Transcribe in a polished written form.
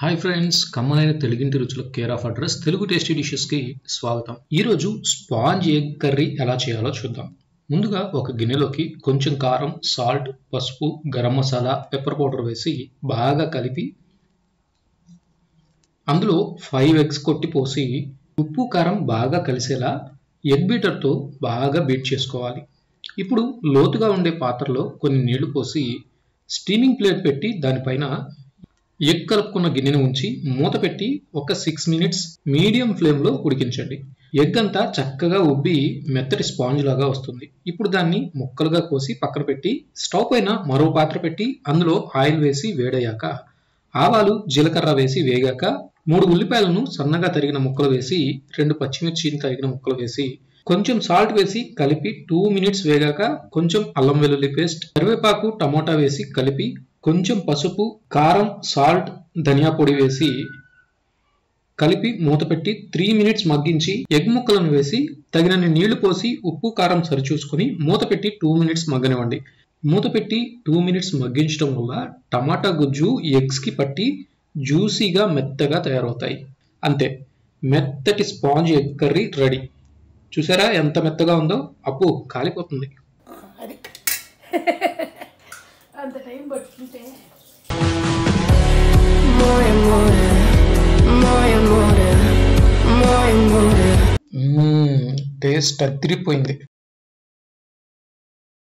Hi friends, కమ్మనైన తెలుగింటి రుచుల care of address Telugu tasty dishes కి స్వాగతం. ఈరోజు స్పాంజ్ ఎగ్ కర్రీ ఎలా చేయాలో చూద్దాం. ముందుగా ఒక గిన్నెలోకి కొంచెం కారం, సాల్ట్, పసుపు, గరం మసాలా, పెప్పర్ పౌడర్ వేసి బాగా కలిపి అందులో 5 ఎగ్స్ కొట్టి పోసి ఉప్పు కారం బాగా కలిసేలా ఎగ్ బీటర్తో బాగా బీట్ చేసుకోవాలి. ఇప్పుడు లోతుగా ఉండే పాత్రలో కొన్ని నీళ్లు పోసి స్టీమింగ్ ప్లేట్ పెట్టి దానిపైన ఎగ్ కలుపుకున్న గిన్నెను ఉంచి మూత పెట్టి ఒక 6 మినిట్స్ మీడియం ఫ్లేమ్లో ఉడికించండి. ఎగ్ అంతా చక్కగా ఉబ్బి మెత్తటి స్పాంజ్ లాగా వస్తుంది. ఇప్పుడు దాన్ని ముక్కలుగా కోసి పక్కన పెట్టి స్టవ్ పైన మరో పాత్ర పెట్టి అందులో ఆయిల్ వేసి వేడయ్యాక ఆవాలు, జీలకర్ర వేసి వేగాక 3 ఉల్లిపాయలను సన్నగా తరిగిన ముక్కలు వేసి 2 పచ్చిమిర్చిని తరిగిన ముక్కలు వేసి కొంచెం సాల్ట్ వేసి కలిపి 2 మినిట్స్ వేగాక కొంచెం అల్లం వెల్లుల్లి పేస్ట్, కరివేపాకు, టమోటా వేసి కలిపి కొంచెం పసుపు, కారం, సాల్ట్, ధనియా పొడి వేసి కలిపి మూత పెట్టి 3 మినిట్స్ మగ్గించి ఎగ్ ముక్కలను వేసి తగినన్ని నీళ్లు పోసి ఉప్పు కారం సరిచూసుకొని మూత పెట్టి 2 మినిట్స్ మగ్గనివ్వండి. మూత పెట్టి 2 మినిట్స్ మగ్గించడం వల్ల టమాటా గుజ్జు ఎగ్స్ కి పట్టి జ్యూసీగా మెత్తగా తయారవుతాయి. అంతే, మెత్తటి స్పాంజ్ ఎగ్ కర్రీ రెడీ. చూసారా ఎంత మెత్తగా ఉందో? అప్పు కాలిపోతుంది. అంత టైం పట్టుకుంటే టేస్ట్ అదిరిపోయింది.